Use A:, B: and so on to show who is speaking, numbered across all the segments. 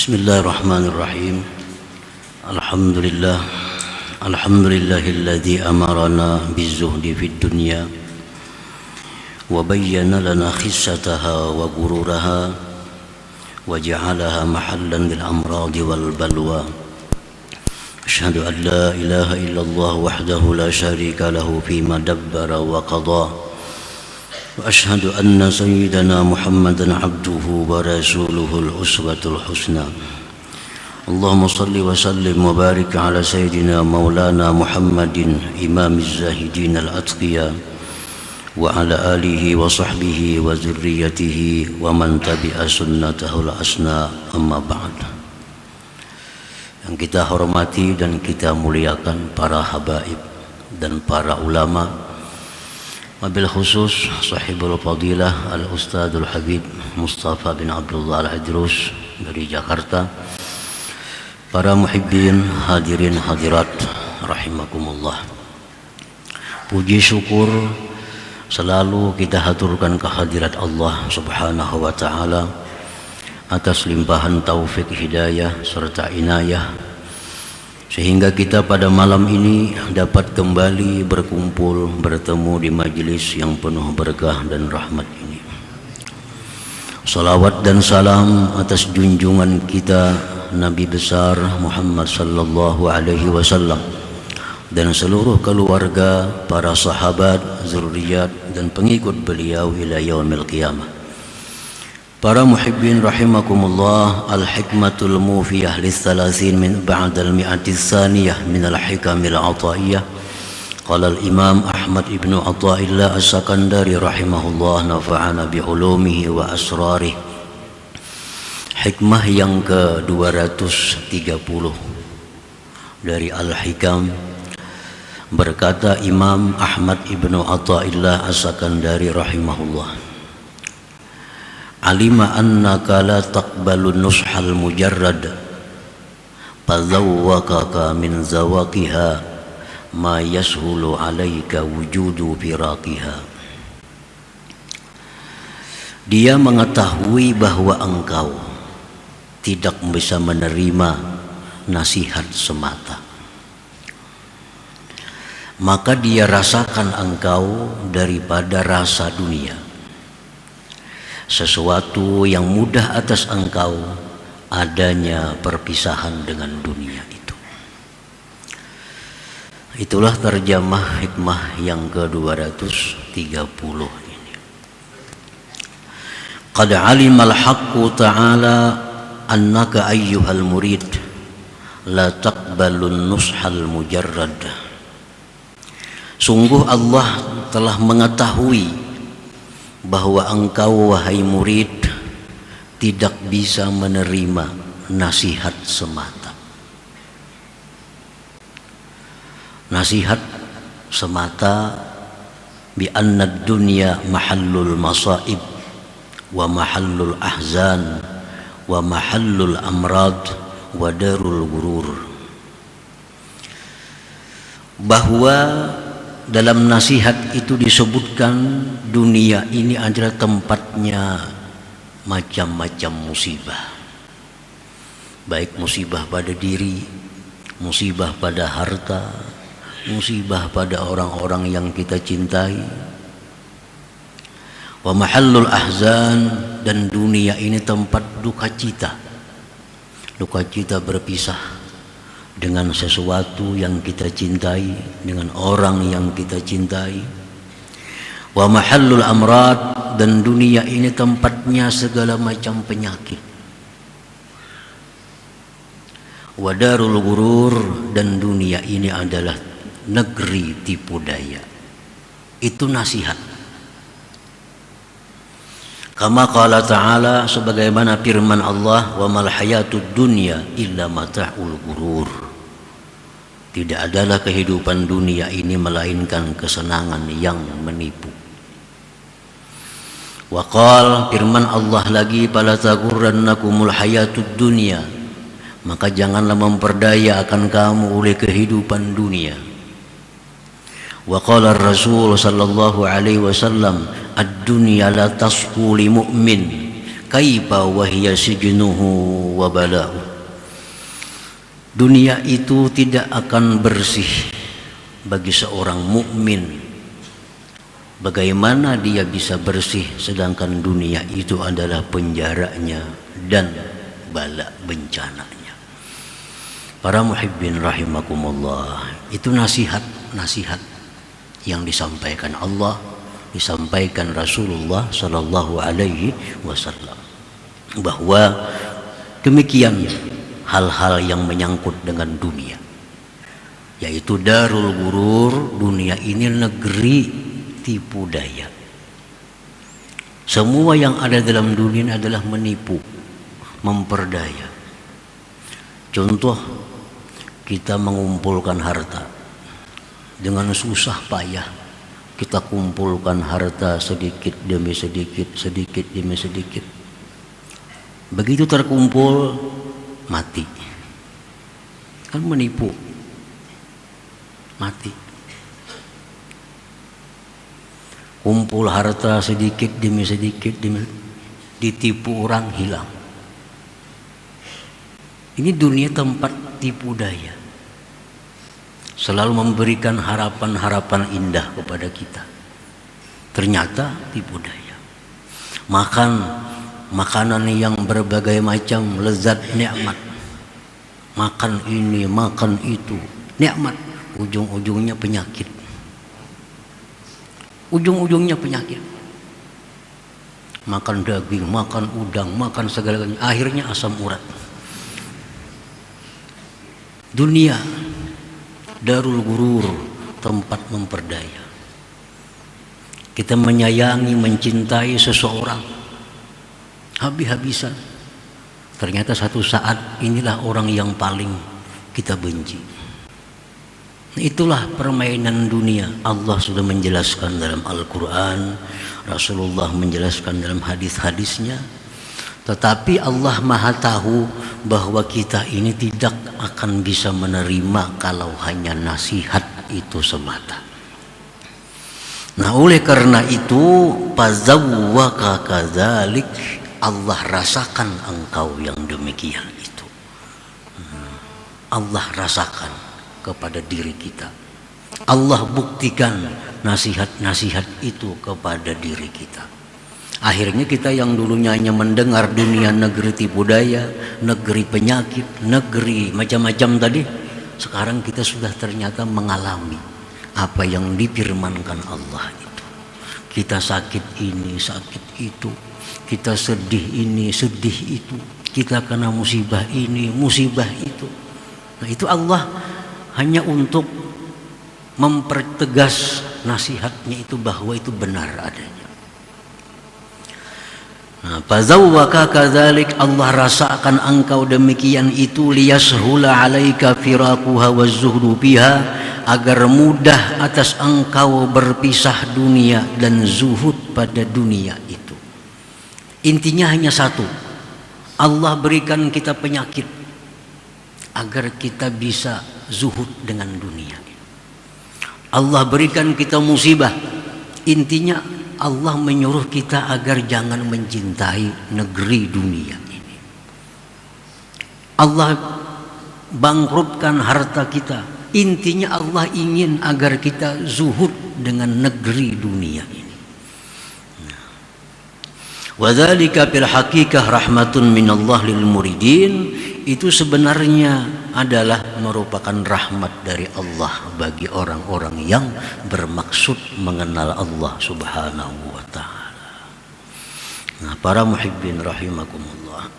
A: Bismillahirrahmanirrahim. Alhamdulillahilladzi amarana bizuhdi fid dunya wa bayyana lana khissataha wa gururaha wa ja'alaha mahallan lil amradi wal balwa. Asyhadu an la ilaha illallah wahdahu la syarika lahu fima dabbara wa qada. وأشهد أن سيدنا محمدا عبده ورسوله الأسوة الحسنى. اللهم صل وسلم وبارك على سيدنا مولانا محمد إمام الزاهدين الأتقياء وعلى آله وصحبه وذريته ومن تبع سنته الحسنى. أما بعد. Yang kita hormati dan kita muliakan para habaib dan para ulama, wabil khusus sahibul fadilah al-ustadzul habib Mustafa bin Abdullah al-Idrus dari Jakarta, para muhibbin hadirin hadirat rahimakumullah. Puji syukur selalu kita haturkan kehadirat Allah subhanahu wa ta'ala atas limpahan taufik hidayah serta inayah, sehingga kita pada malam ini dapat kembali berkumpul bertemu di majelis yang penuh berkah dan rahmat ini. Salawat dan salam atas junjungan kita Nabi besar Muhammad sallallahu alaihi wasallam dan seluruh keluarga, para sahabat, zurriyat dan pengikut beliau ila yaumil qiyamah. Para muhibbin rahimakumullah, al-hikmatul mufiyah lis-salasin min ba'dal mi'atis saniyah min al-hikamil ataiyah. Qala al-imam Ahmad ibnu Athaillah as-Sakandari rahimahullah, nafa'ana bi'ulumihi wa asrarih. Hikmah yang ke-230 dari Al-Hikam, berkata Imam Ahmad ibnu Athaillah as-Sakandari rahimahullah, alima annaka la taqbalu nushal mujarrad fazawwaqaka min zawaqiha ma yashulu alaika wujudu firaqiha. Dia mengetahui bahwa engkau tidak bisa menerima nasihat semata, maka dia rasakan engkau daripada rasa dunia, sesuatu yang mudah atas engkau adanya perpisahan dengan dunia itu. Itulah terjemah hikmah yang ke-230 ini. Qad alimal haqqu ta'ala annaka ayyuhal murid la taqbalun nushal mujarrad. Sungguh Allah telah mengetahui bahwa engkau wahai murid tidak bisa menerima nasihat semata. Nasihat semata bi anna dunya mahallul masaib wa mahallul ahzan wa mahallul amrad wa darul gurur. Bahwa dalam nasihat itu disebutkan dunia ini adalah tempatnya macam-macam musibah, baik musibah pada diri, musibah pada harta, musibah pada orang-orang yang kita cintai. Wa mahallul ahzan, dan dunia ini tempat duka cita berpisah dengan sesuatu yang kita cintai, dengan orang yang kita cintai. Wa mahallul amrad, dan dunia ini tempatnya segala macam penyakit. Wa darul gurur, dan dunia ini adalah negeri tipu daya. Itu nasihat. Kama qala ta'ala, sebagaimana firman Allah, wa mal hayatud dunya illa mata'ul gurur. Tidak adalah kehidupan dunia ini melainkan kesenangan yang menipu. Wa qala, firman Allah lagi, fala taghurrannakumul hayatud dunya, maka janganlah memperdaya akan kamu oleh kehidupan dunia. Wa qala Rasul sallallahu alaihi wasallam, ad-dunya la tasqu li mu'min kaifa wa hiya sijnuhu wa bala'u. Dunia itu tidak akan bersih bagi seorang mukmin. Bagaimana dia bisa bersih sedangkan dunia itu adalah penjaranya dan bala bencananya. Para muhibbin rahimakumullah, itu nasihat yang disampaikan Allah, disampaikan Rasulullah sallallahu alaihi wasallam, bahwa demikian hal-hal yang menyangkut dengan dunia, yaitu darul gurur. Dunia ini negeri tipu daya. Semua yang ada dalam dunia adalah menipu, memperdaya. Contoh, kita mengumpulkan harta dengan susah payah. Kita kumpulkan harta sedikit demi sedikit, sedikit demi sedikit. Begitu terkumpul, mati. Kan menipu, mati. Kumpul harta sedikit demi sedikit, ditipu orang, hilang. Ini dunia tempat tipu daya. Selalu memberikan harapan-harapan indah kepada kita. Ternyata tipu daya. Makan makanan yang berbagai macam, lezat, nikmat. Makan ini, makan itu, nikmat. Ujung-ujungnya penyakit. Ujung-ujungnya penyakit. Makan daging, makan udang, makan segala-galanya, akhirnya asam urat. Dunia darul gurur, tempat memperdaya. Kita menyayangi, mencintai seseorang habis-habisan. Ternyata satu saat inilah orang yang paling kita benci. Itulah permainan dunia. Allah sudah menjelaskan dalam Al-Quran, Rasulullah menjelaskan dalam hadis-hadisnya. Tetapi Allah Maha tahu bahwa kita ini tidak akan bisa menerima kalau hanya nasihat itu semata. Nah, oleh karena itu, fazawwaka kadzalik, Allah rasakan engkau yang demikian itu. Allah rasakan kepada diri kita. Allah buktikan nasihat-nasihat itu kepada diri kita. Akhirnya kita yang dulunya hanya mendengar dunia negeri tipu daya, negeri penyakit, negeri macam-macam tadi, sekarang kita sudah ternyata mengalami apa yang difirmankan Allah itu. Kita sakit ini, sakit itu, kita sedih ini, sedih itu, kita kena musibah ini, musibah itu. Nah, itu Allah hanya untuk mempertegas nasihatnya itu bahwa itu benar adanya. Nah, fazawwaka kadzalik, Allah rasakan engkau demikian itu, liyashula 'alaika firaquha wazuhdu biha, agar mudah atas engkau berpisah dunia dan zuhud pada dunia itu. Intinya hanya satu, Allah berikan kita penyakit agar kita bisa zuhud dengan dunia. Allah berikan kita musibah, intinya Allah menyuruh kita agar jangan mencintai negeri dunia ini. Allah bangkrutkan harta kita, intinya Allah ingin agar kita zuhud dengan negeri dunia ini. Wa dzalika fil haqiqah rahmatun minallah lil muridin, itu sebenarnya adalah merupakan rahmat dari Allah bagi orang-orang yang bermaksud mengenal Allah Subhanahu wa ta'ala. Nah, para muhibbin rahimakumullah,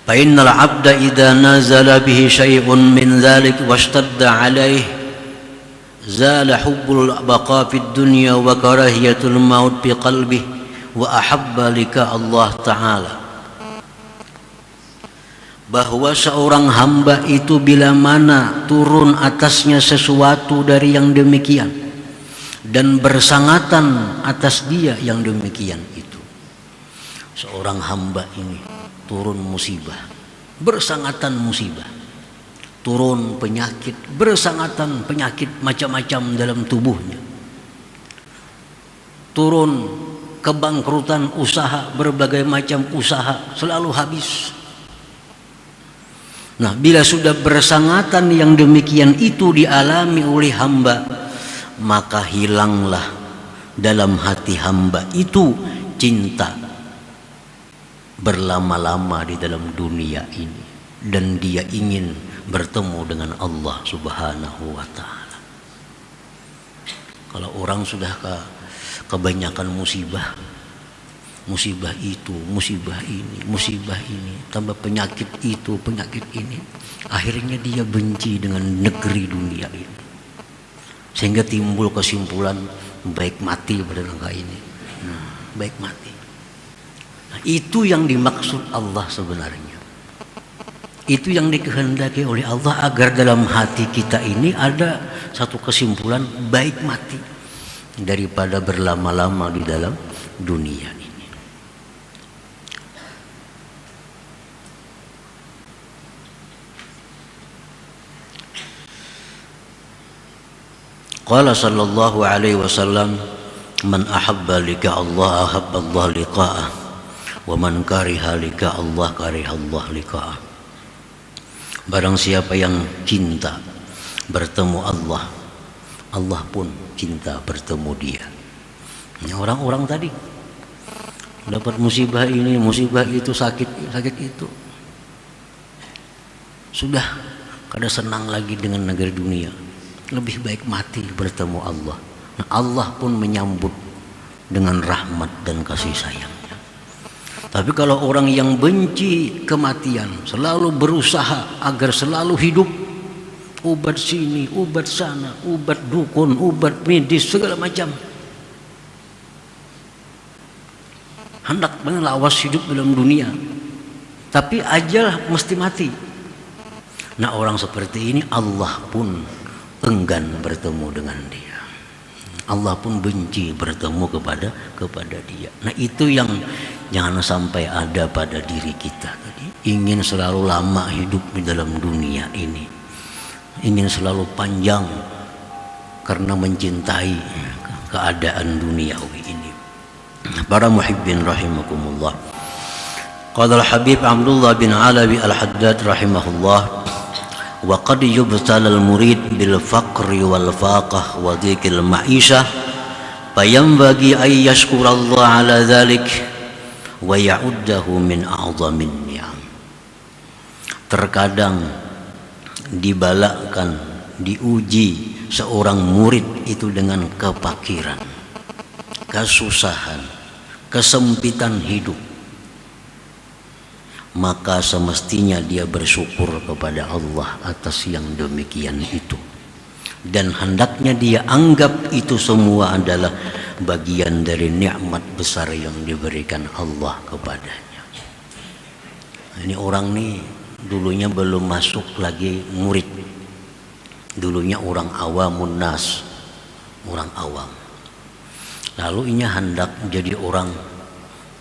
A: fa innal 'abda idza nazala bihi syai'un min dzalik washtadda 'alaihi zala hubbul baqa fid dunya wa karahiyatul maut fi qalbihi wa ahabba lika Allah ta'ala. Bahwa seorang hamba itu bila mana turun atasnya sesuatu dari yang demikian dan bersangatan atas dia yang demikian itu, seorang hamba ini turun musibah, bersangatan musibah, turun penyakit, bersangatan penyakit macam-macam dalam tubuhnya, turun kebangkrutan usaha, berbagai macam usaha selalu habis. Nah, bila sudah bersangatan yang demikian itu dialami oleh hamba, maka hilanglah dalam hati hamba itu cinta berlama-lama di dalam dunia ini, dan dia ingin bertemu dengan Allah Subhanahu wa ta'ala. Kalau orang sudah kebanyakan musibah itu, musibah ini, tambah penyakit itu, penyakit ini, akhirnya dia benci dengan negeri dunia ini, sehingga timbul kesimpulan baik mati pada langkah ini. Baik mati. Nah, itu yang dimaksud Allah sebenarnya. Itu yang dikehendaki oleh Allah, agar dalam hati kita ini ada satu kesimpulan baik mati daripada berlama-lama di dalam dunia ini. Qala sallallahu alaihi wasallam, man ahabba liqa Allah ahabba Allah liqa'ah, wa man kariha liqa Allah kariha Allah liqa'ah. Barang siapa yang cinta bertemu Allah, Allah pun cinta bertemu dia. Ini orang-orang tadi dapat musibah ini, musibah itu, sakit itu, sudah kada senang lagi dengan negeri dunia, lebih baik mati bertemu Allah. Nah, Allah pun menyambut dengan rahmat dan kasih sayangnya. Tapi kalau orang yang benci kematian, selalu berusaha agar selalu hidup, obat sini, obat sana, obat dukun, obat medis, segala macam, hendak melawas hidup dalam dunia, tapi ajal mesti mati. Nah, orang seperti ini Allah pun enggan bertemu dengan dia. Allah pun benci bertemu kepada dia. Nah, itu yang jangan sampai ada pada diri kita tadi. Ingin selalu lama hidup di dalam dunia ini, ingin selalu panjang karena mencintai keadaan duniawi ini. Para muhibbin rahimakumullah. Qala al-Habib Abdullah bin Alawi al-Haddad rahimahullah, wa qad yubtala al-murid bil faqri wal faqah wa dhikil ma'isha fayanbaghi ay yashkura Allah ala dhalik wa ya'uddahu min a'zamin ni'am. Terkadang dibalakkan, diuji seorang murid itu dengan kepakiran, kesusahan, kesempitan hidup, maka semestinya dia bersyukur kepada Allah atas yang demikian itu, dan hendaknya dia anggap itu semua adalah bagian dari nikmat besar yang diberikan Allah kepadanya. Ini orang nih dulunya belum masuk lagi murid, dulunya orang awamun nas, orang awam, lalu ini hendak jadi orang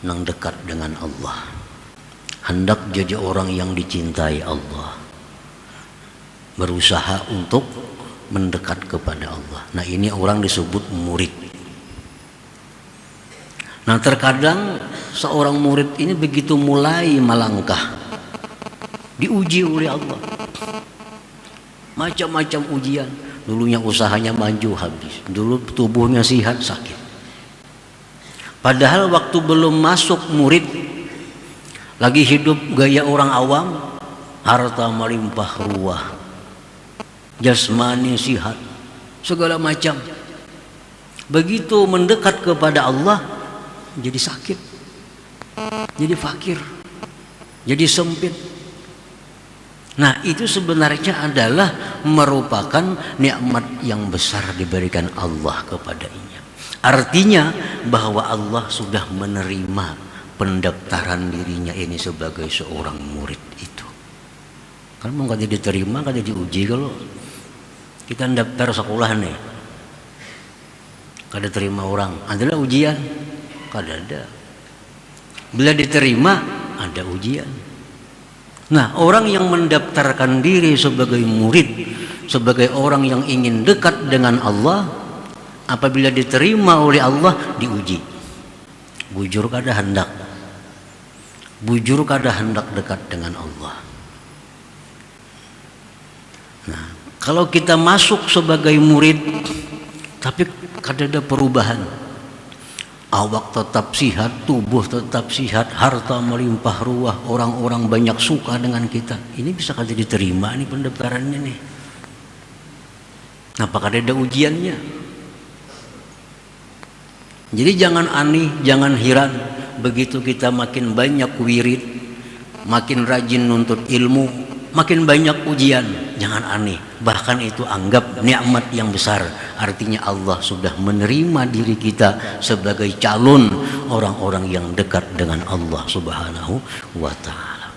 A: yang dekat dengan Allah, hendak jadi orang yang dicintai Allah, berusaha untuk mendekat kepada Allah. Nah, ini orang disebut murid. Nah, terkadang seorang murid ini begitu mulai melangkah, diuji oleh Allah, macam-macam ujian. Dulunya usahanya maju habis, dulu tubuhnya sehat sakit. Padahal waktu belum masuk murid, lagi hidup gaya orang awam, harta melimpah ruah, jasmani sihat, segala macam. Begitu mendekat kepada Allah, jadi sakit, jadi fakir, jadi sempit. Nah, itu sebenarnya adalah merupakan nikmat yang besar diberikan Allah kepadanya. Artinya bahwa Allah sudah menerima pendaftaran dirinya ini sebagai seorang murid itu. Kan mau kada diterima, kada diuji. Kalau kita daftar sekolah nih, kada terima orang, adalah ujian, kada ada. Bila diterima, ada ujian. Nah, orang yang mendaftarkan diri sebagai murid, sebagai orang yang ingin dekat dengan Allah, apabila diterima oleh Allah, diuji. Bujur kada hendak. Bujur kada hendak dekat dengan Allah. Nah, kalau kita masuk sebagai murid tapi kada ada perubahan, awak tetap sihat, tubuh tetap sihat, harta melimpah ruah, orang-orang banyak suka dengan kita, ini bisa kada diterima nih pendaftarannya nih. Apa kada ada ujiannya? Jadi jangan aneh, jangan heran begitu kita makin banyak wirid, makin rajin nuntut ilmu, makin banyak ujian. Jangan aneh, bahkan itu anggap nikmat yang besar. Artinya Allah sudah menerima diri kita sebagai calon orang-orang yang dekat dengan Allah Subhanahu wa ta'ala.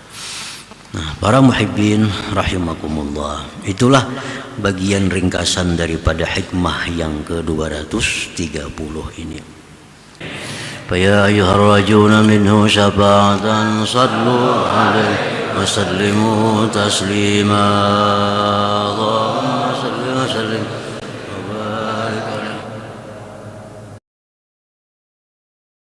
A: Nah, para muhibbin rahimakumullah, itulah bagian ringkasan daripada hikmah yang ke-230 ini. فيا أيها الرجون منه شفاعة صلوا عليه وسلموا تسليما.